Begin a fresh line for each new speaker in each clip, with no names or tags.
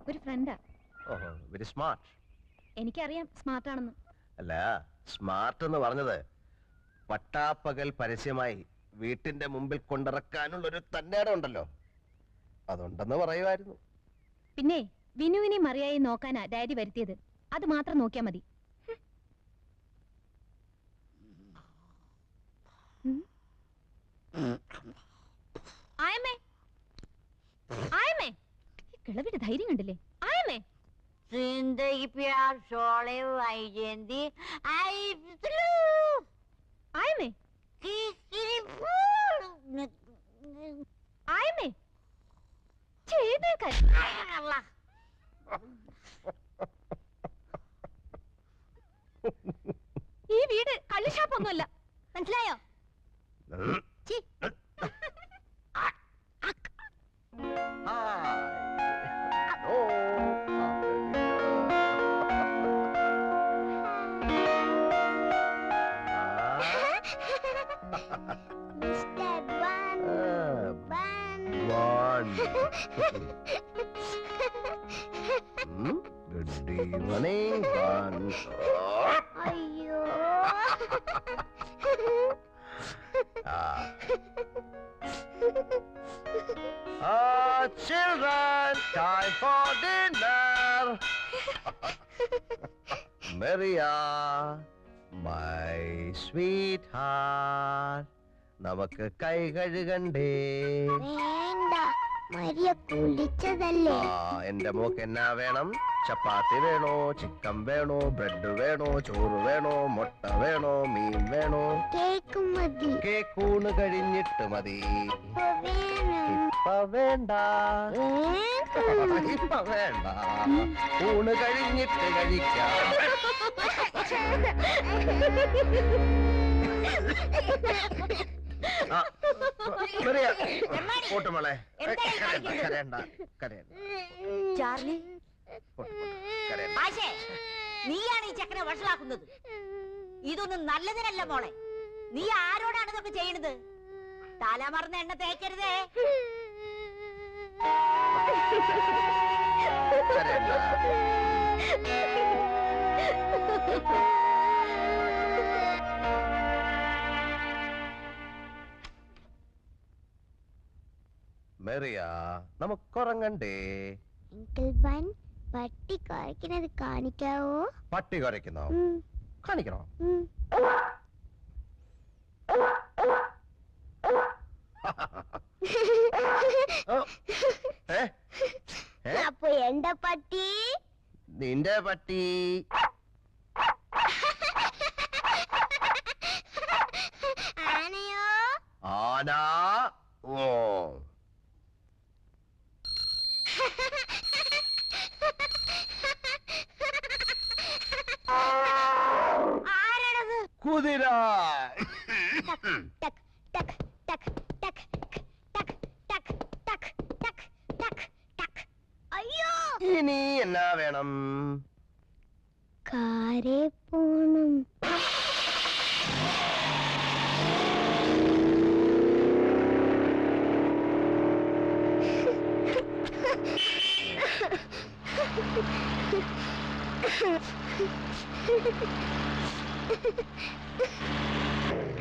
ഒരു ഫ്രണ്ടാ.
ഓഹോ, വെരി സ്മാർട്ട്.
എനിക്കറിയാം സ്മാർട്ട് ആണെന്ന്.
അല്ല, സ്മാർട്ട് എന്ന് പറഞ്ഞത് പട്ടാപ്പകൽ പരസ്യമായി വീട്ടിന്റെ മുമ്പിൽ കൊണ്ടിറക്കാനുള്ളൊരു തന്നേടം ഉണ്ടല്ലോ, അതുണ്ടെന്ന് പറയുമായിരുന്നു.
പിന്നെ വിനുവിനെ മറിയായി നോക്കാനാ ഡാഡി വരുത്തിയത്. അത് മാത്രം നോക്കിയാ മതി. ആയമേ, ആയമേ, കിളവിയുടെ ധൈര്യം കണ്ടില്ലേ? ആയമേ,
जिंदगी प्यार शोले वैजयंती आई
ആയമേ, ആയമേ, ചെയ്തേക്കാൻ. ഈ വീട് കള്ളിഷാപ്പൊന്നുമല്ല, മനസ്സിലായോ?
Good evening, Bans.
अयो
Children, time for dinner. Maria, my sweetheart. നമുക്ക് കൈ കഴുകണ്ടേ?
വേണ്ട, മരിയ കുളിച്ചതല്ലേ.
എന്റെ മോക്ക് എന്നാ വേണം? ചപ്പാത്തി വേണോ, ചിക്കൻ വേണോ, ബ്രെഡ് വേണോ, ചോറ് വേണോ, മുട്ട വേണോ, മീൻ വേണോ?
കേക്ക് മതി.
കേക്കൂണ് കഴിഞ്ഞിട്ട് മതി.
ഇപ്പൊ
വേണ്ട, ഇപ്പൊ വേണ്ട, ഊണ് കഴിഞ്ഞിട്ട് കഴിക്കാം. പോട്ടുമോളെ, കരയണ്ട, കരയണ്ട.
ചാർലി, നീയാണ് ഈ ചക്കനെ വഷളാക്കുന്നത്. ഇതൊന്നും നല്ലതിനല്ല മോളെ. നീ ആരോടാണ് ഇതൊക്കെ ചെയ്യണത്? തലമറന്ന എണ്ണ തേക്കരുതേ.
മെറിയ, നമുക്കുറങ്ങണ്ടേ?
പട്ടി കുരയ്ക്കുന്നത് കാണിക്കാവോ?
പട്ടി കുരയ്ക്കുന്നോ? കാണിക്കണോ?
അപ്പൊ എന്റെ പട്ടി?
നിന്റെ പട്ടി.
ആനയോ?
ആന. ഓ,
ആരാണത്?
കുതിര.
അയ്യോ,
ഇനി എന്നാ വേണം?
കാരേ പോണം.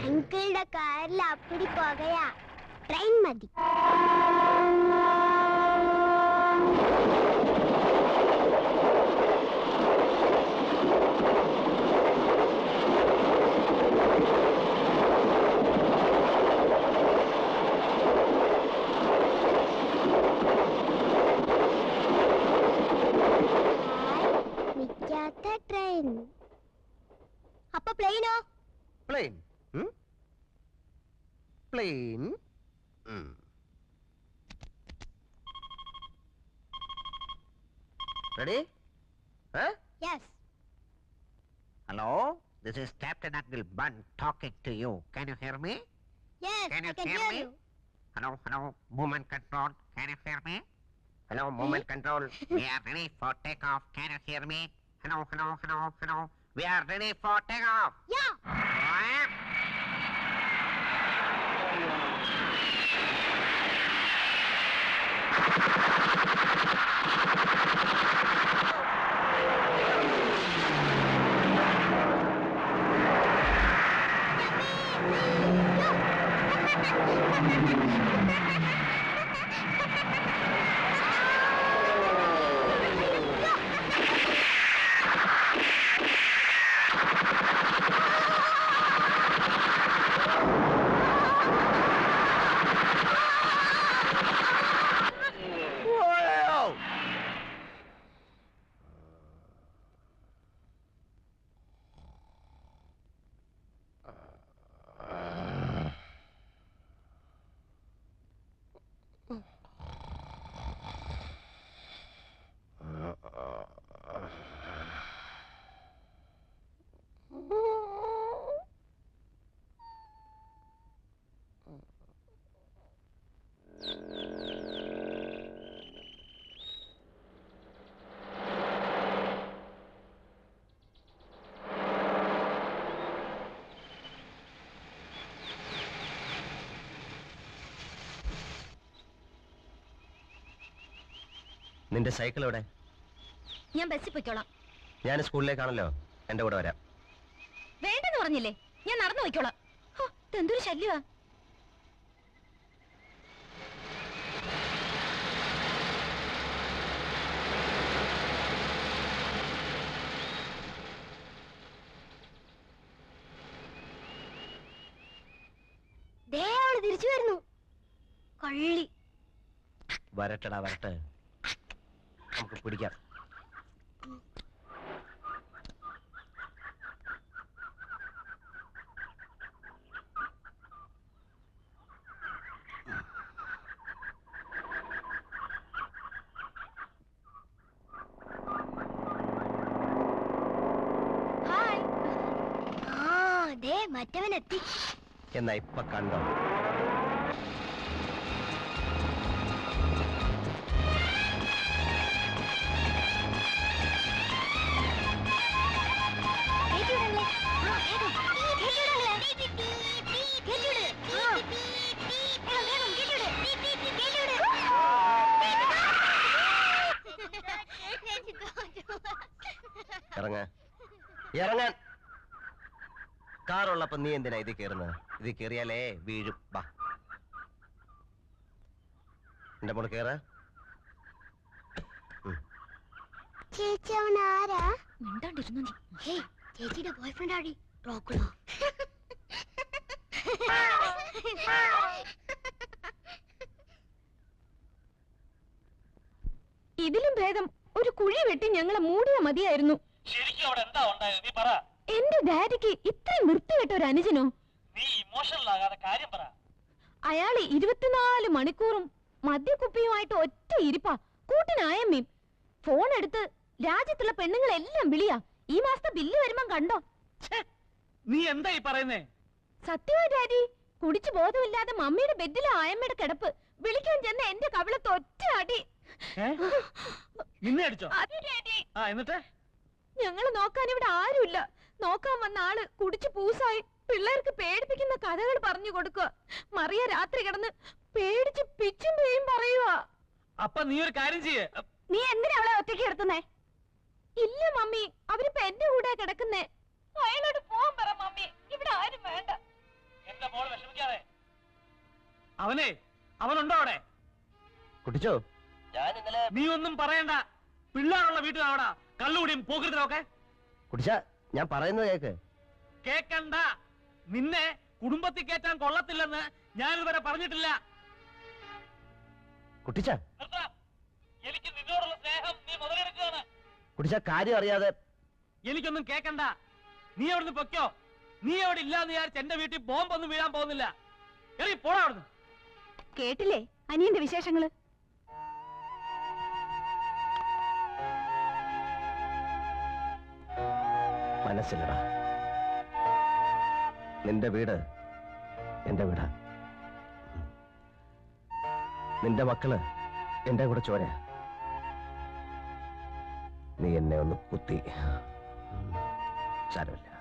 അങ്കിളുടെ കാറിൽ അപ്പടി പോകയാ. ട്രെയിൻ മതി. ട്രെയിൻ. അപ്പൊ പ്ലെയിനോ?
Plane. Plane. Ready?
Yes.
Hello, this is Captain Uncle Bun talking to you. Can you hear me?
Yes,
Can you
I can
hear
hear
me?
you.
Hello, movement control. Can you hear me? Hello, movement control. We are ready for takeoff. Can you hear me? Hello. We are ready for takeoff.
Yeah.
നിന്റെ cycle എവിടെ?
ഞാൻ ബസ്സിൽ പോയിക്കോളാം.
ഞാൻ സ്കൂളിലേക്കാണല്ലോ, എന്റെ കൂടെ വരാം.
വേണ്ടെന്ന് പറഞ്ഞില്ലേ, ഞാൻ നടന്നു പോയിക്കോളാം. എന്തൊരു ശല്യമാ. തിരിച്ചു വരുന്നു. കള്ളി.
വരട്ടെടാ വരട്ടെ, നമുക്ക് പിടിക്കാം.
മറ്റവനെത്തി.
എന്നാ ഇപ്പൊ കണ്ടോ? ഇറങ്ങാൻ. കാറുള്ളപ്പോ നീ എന്തിനാ ഇത് കയറുന്നത്? ഇത് കയറിയാലേ വീഴും. വാ എന്റെ മോള് കേറ.
ചേച്ചിയുടെ ബോയ്ഫ്രണ്ട് ആടി റോക്കുളോ. ഇതിലും ഭേദം ഒരു കുഴി വെട്ടി ഞങ്ങളെ മൂടിയ മതിയായിരുന്നു. എന്റെ ഡാഡിക്ക് ഇത്രയും വൃത്തികെട്ട ഒരു അനുജനോ? അയാള് 24 മണിക്കൂറും മദ്യക്കുപ്പിയുമായിട്ട് ഒറ്റ ഇരിപ്പാ. കൂട്ടിനായമ്മയും ഫോൺ എടുത്ത് രാജ്യത്തുള്ള പെണ്ണുങ്ങളെല്ലാം വിളിയാ. ഈ മാസത്തെ ബില്ല് വരുമ്പം കണ്ടോ?
നീ എന്തായി പറയുന്നേ?
സത്യമായി ഡാഡി, കുടിച്ചു ബോധമില്ലാതെ മമ്മിയുടെ ബെഡിലെ ആയമ്മയുടെ കിടപ്പ്. വിളിക്കാൻ ചെന്ന എന്റെ കവിളത്ത് ഒറ്റ അടി.
നിന്നെ അടിച്ചോ? എന്നിട്ട്
ഞങ്ങള് നോക്കാൻ ഇവിടെ ആരുമില്ല. നോക്കാൻ വന്ന ആള് കുടിച്ചു പൂസായി പിള്ളേർക്ക് പേടിപ്പിക്കുന്ന കഥകൾ പറഞ്ഞു കൊടുക്കുക. മറിയ രാത്രി കിടന്ന് പേടിച്ച് പിച്ചും പേയും പറയുവാ.
അപ്പൊ നീ ഒരു കാര്യം ചെയ്യേ.
നീ എന്തിനാ അവളെ ഒറ്റയ്ക്ക് എടുത്തുന്നേ? ഇല്ല മമ്മി, അവരിപ്പോ എന്റെ കൂടെ കിടക്കുന്നേ. അയാളോട് പോവാൻ പറ മമ്മി, ഇവിടെ ആരും വേണ്ട.
എന്റെ മോള് വിഷമിക്കാതെ. അവനുണ്ടോ അവിടെ?
കുട്ടിച്ചോ,
നീ ഒന്നും പറയണ്ട. പിള്ളേരുള്ള വീട്ടിലാവടാ കള്ളുകൂടിയും പോകരുതലൊക്കെ.
കുട്ടിച്ച, ഞാൻ പറയുന്നത് കേക്ക്.
കേക്കണ്ട. നിന്നെ കുടുംബത്തിൽ കയറ്റാൻ കൊള്ളത്തില്ലെന്ന് ഞാനിതുവരെ പറഞ്ഞിട്ടില്ല.
കുട്ടിച്ച,
എനിക്ക് നിന്നോടുള്ള സ്നേഹം നീ മുതലെടുക്കുകയാണ്.
കുട്ടിച്ച, കാര്യം അറിയാതെ.
എനിക്കൊന്നും കേക്കണ്ട. നീ അവിടുന്ന് പൊയ്ക്കോ. നീ അവിടെ ഇല്ലാന്ന് വിചാരിച്ച് എന്റെ വീട്ടിൽ ബോംബൊന്നും വീഴാൻ പോകുന്നില്ല. എറി പോടാ അവിടുന്ന്.
കേട്ടില്ലേ അനിയന്റെ വിശേഷങ്ങള്?
മനസ്സിലടാ. നിന്റെ വീട് എന്റെ വീടാ. നിന്റെ മക്കള് എന്റെ കൂടെ ചോര. നീ എന്നെ ഒന്ന് കുത്തി, സാരമില്ല.